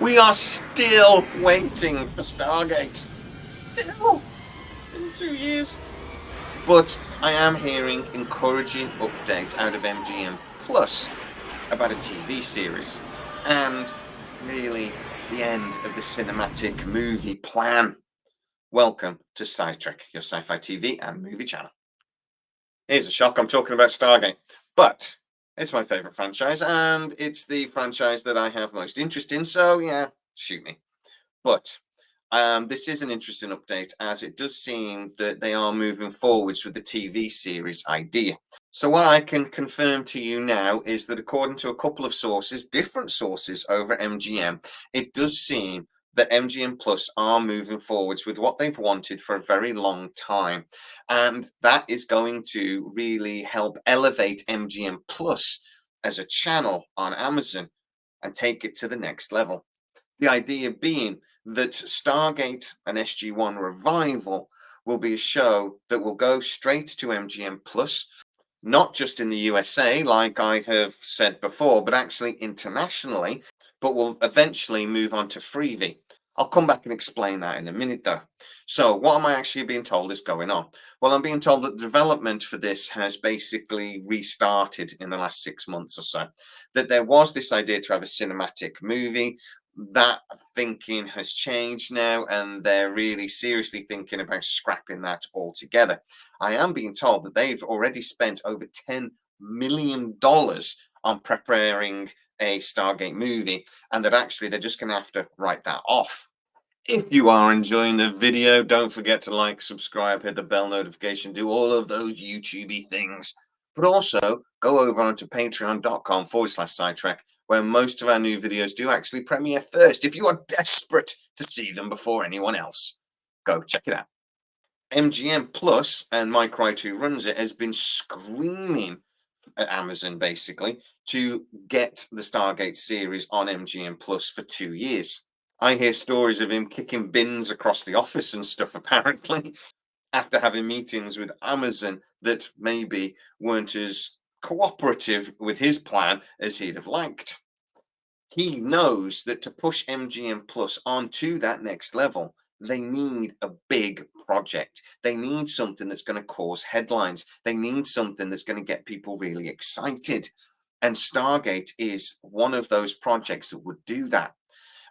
We are still waiting for Stargate. Still. It's been 2 years. But I am hearing encouraging updates out of MGM Plus about a TV series. And really the end of the cinematic movie plan. Welcome to SciTrek, your sci-fi TV and movie channel. Here's a shock, I'm talking about Stargate. But it's my favourite franchise, and it's the franchise that I have most interest in, so yeah, shoot me. But this is an interesting update, as it does seem that they are moving forwards with the TV series idea. So what I can confirm to you now is that according to a couple of sources, different sources over MGM, it does seem that MGM Plus are moving forwards with what they've wanted for a very long time. And that is going to really help elevate MGM Plus as a channel on Amazon and take it to the next level. The idea being that Stargate and SG1 Revival will be a show that will go straight to MGM Plus, not just in the USA, like I have said before, but actually internationally, but will eventually move on to Freevee. I'll come back and explain that in a minute, though. So what am I actually being told is going on? Well, I'm being told that the development for this has basically restarted in the last 6 months or so. That there was this idea to have a cinematic movie. That thinking has changed now, and they're really seriously thinking about scrapping that altogether. I am being told that they've already spent over $10 million on preparing a Stargate movie, and that actually they're just going to have to write that off. If you are enjoying the video, don't forget to like, subscribe, hit the bell notification, do all of those YouTubey things. But also go over onto patreon.com/SciTrek, where most of our new videos do actually premiere first. If you are desperate to see them before anyone else, go check it out. MGM Plus, and Mike Wright, who runs it, has been screaming at Amazon basically to get the Stargate series on MGM Plus for 2 years. I hear stories of him kicking bins across the office and stuff, apparently, after having meetings with Amazon that maybe weren't as cooperative with his plan as he'd have liked. He knows that to push MGM Plus onto that next level, they need a big project. They need something that's going to cause headlines. They need something that's going to get people really excited. And Stargate is one of those projects that would do that.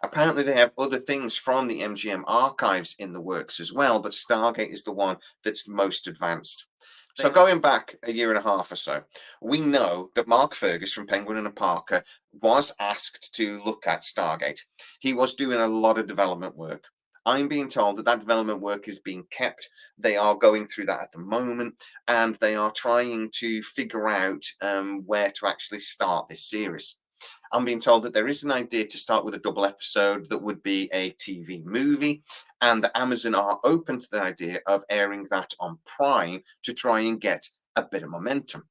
Apparently, they have other things from the MGM archives in the works as well, but Stargate is the one that's the most advanced. So going back a year and a half or so, we know that Mark Fergus from Penguin and Parker was asked to look at Stargate. He was doing a lot of development work. I'm being told that that development work is being kept. They are going through that at the moment, and they are trying to figure out where to actually start this series. I'm being told that there is an idea to start with a double episode that would be a TV movie, and that Amazon are open to the idea of airing that on Prime to try and get a bit of momentum.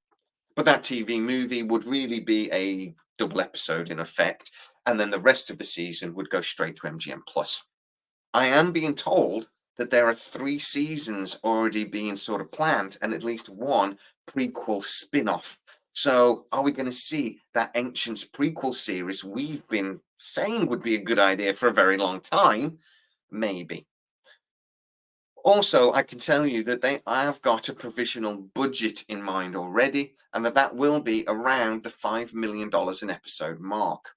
But that TV movie would really be a double episode in effect, and then the rest of the season would go straight to MGM Plus. I am being told that there are 3 seasons already being sort of planned, and at least one prequel spin-off. So are we going to see that Ancients prequel series we've been saying would be a good idea for a very long time? Maybe. Also, I can tell you that I have got a provisional budget in mind already, and that will be around the $5 million an episode mark.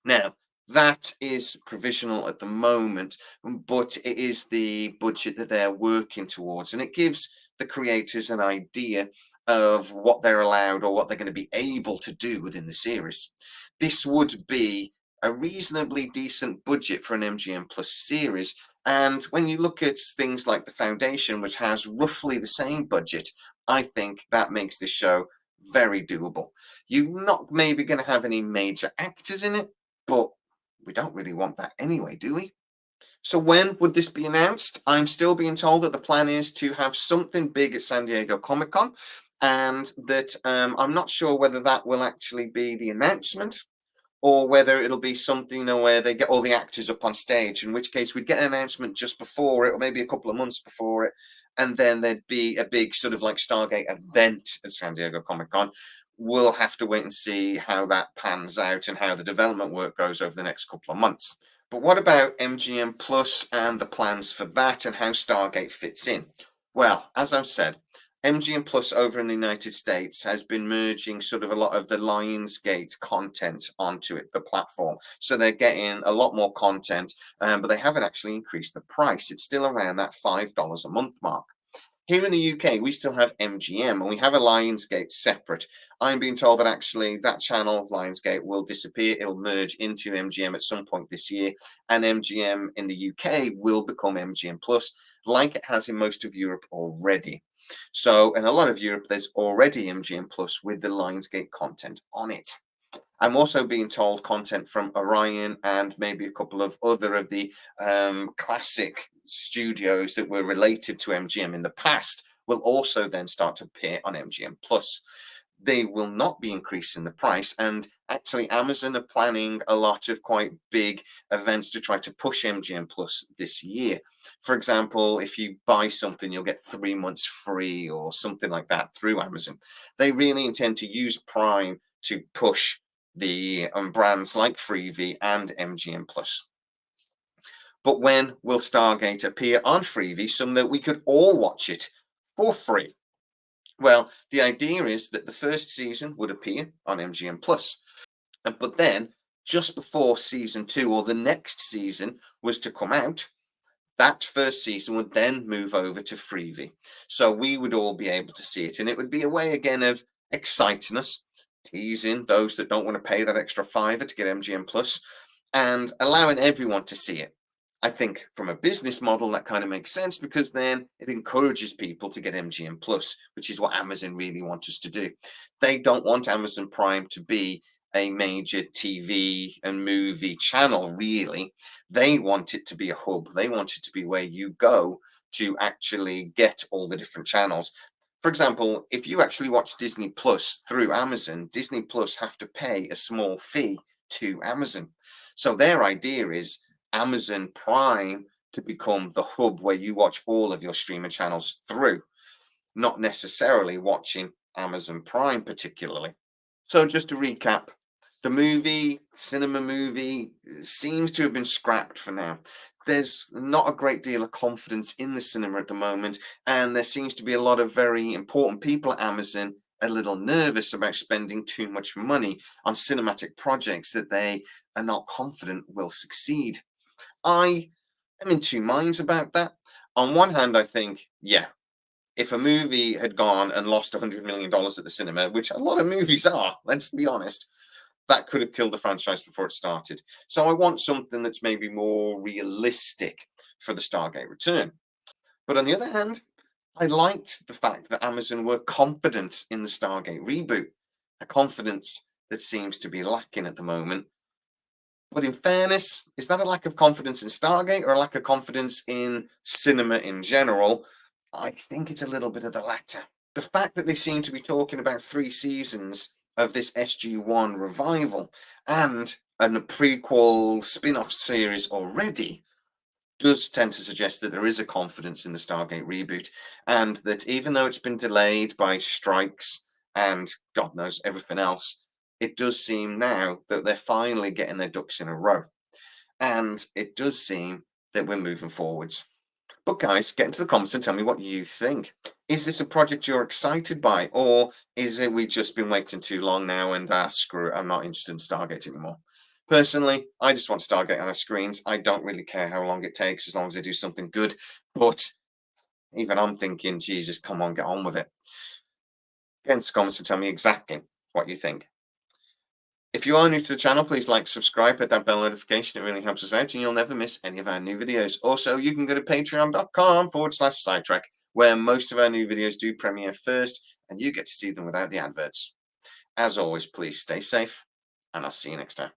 Now, that is provisional at the moment, but it is the budget that they're working towards, and it gives the creators an idea of what they're allowed or what they're going to be able to do within the series. This would be a reasonably decent budget for an MGM Plus series, and when you look at things like The Foundation, which has roughly the same budget, I think that makes this show very doable. You're not maybe going to have any major actors in it, but we don't really want that anyway, do we? So when would this be announced? I'm still being told that the plan is to have something big at San Diego Comic-Con, and that I'm not sure whether that will actually be the announcement or whether it'll be something where they get all the actors up on stage, in which case we'd get an announcement just before it, or maybe a couple of months before it, and then there'd be a big sort of like Stargate event at San Diego Comic-Con. We'll have to wait and see how that pans out and how the development work goes over the next couple of months. But what about MGM Plus and the plans for that and how Stargate fits in? Well, as I've said, MGM Plus over in the United States has been merging sort of a lot of the Lionsgate content onto it, the platform. So they're getting a lot more content, but they haven't actually increased the price. It's still around that $5 a month mark. Here in the UK, we still have MGM and we have a Lionsgate separate. I'm being told that actually that channel, Lionsgate, will disappear. It'll merge into MGM at some point this year. And MGM in the UK will become MGM Plus, like it has in most of Europe already. So in a lot of Europe, there's already MGM Plus with the Lionsgate content on it. I'm also being told content from Orion and maybe a couple of other of the classic studios that were related to MGM in the past will also then start to appear on MGM Plus. They will not be increasing the price, and actually Amazon are planning a lot of quite big events to try to push MGM Plus this year. For example, if you buy something, you'll get 3 months free or something like that through Amazon. They really intend to use Prime to push the brands like Freevee and MGM Plus. But when will Stargate appear on Freevee so that we could all watch it for free? Well, the idea is that the first season would appear on MGM Plus, but then just before season 2 or the next season was to come out, that first season would then move over to Freevee. So we would all be able to see it, and it would be a way again of exciting us, teasing those that don't want to pay that extra fiver to get MGM Plus, and allowing everyone to see it. I think from a business model, that kind of makes sense because then it encourages people to get MGM Plus, which is what Amazon really want us to do. They don't want Amazon Prime to be a major TV and movie channel, really. They want it to be a hub. They want it to be where you go to actually get all the different channels. For example, if you actually watch Disney Plus through Amazon, Disney Plus have to pay a small fee to Amazon. So their idea is Amazon Prime to become the hub where you watch all of your streaming channels through, not necessarily watching Amazon Prime particularly. So just to recap, the cinema movie, seems to have been scrapped for now. There's not a great deal of confidence in the cinema at the moment, and there seems to be a lot of very important people at Amazon a little nervous about spending too much money on cinematic projects that they are not confident will succeed. I am in two minds about that. On one hand, I think, yeah, if a movie had gone and lost $100 million at the cinema, which a lot of movies are, let's be honest, that could have killed the franchise before it started. So I want something that's maybe more realistic for the Stargate return. But on the other hand, I liked the fact that Amazon were confident in the Stargate reboot, a confidence that seems to be lacking at the moment. But in fairness, is that a lack of confidence in Stargate or a lack of confidence in cinema in general? I think it's a little bit of the latter. The fact that they seem to be talking about 3 seasons of this SG1 revival and a prequel spin-off series already does tend to suggest that there is a confidence in the Stargate reboot, and that even though it's been delayed by strikes and God knows everything else, it does seem now that they're finally getting their ducks in a row. And it does seem that we're moving forwards. But guys, get into the comments and tell me what you think. Is this a project you're excited by, or is it we've just been waiting too long now and screw it, I'm not interested in Stargate anymore? Personally, I just want Stargate on our screens. I don't really care how long it takes as long as they do something good. But even I'm thinking, Jesus, come on, get on with it. Get into the comments and tell me exactly what you think. If you are new to the channel, please like, subscribe, hit that bell notification. It really helps us out and you'll never miss any of our new videos. Also, you can go to patreon.com/SciTrek, where most of our new videos do premiere first and you get to see them without the adverts. As always, please stay safe and I'll see you next time.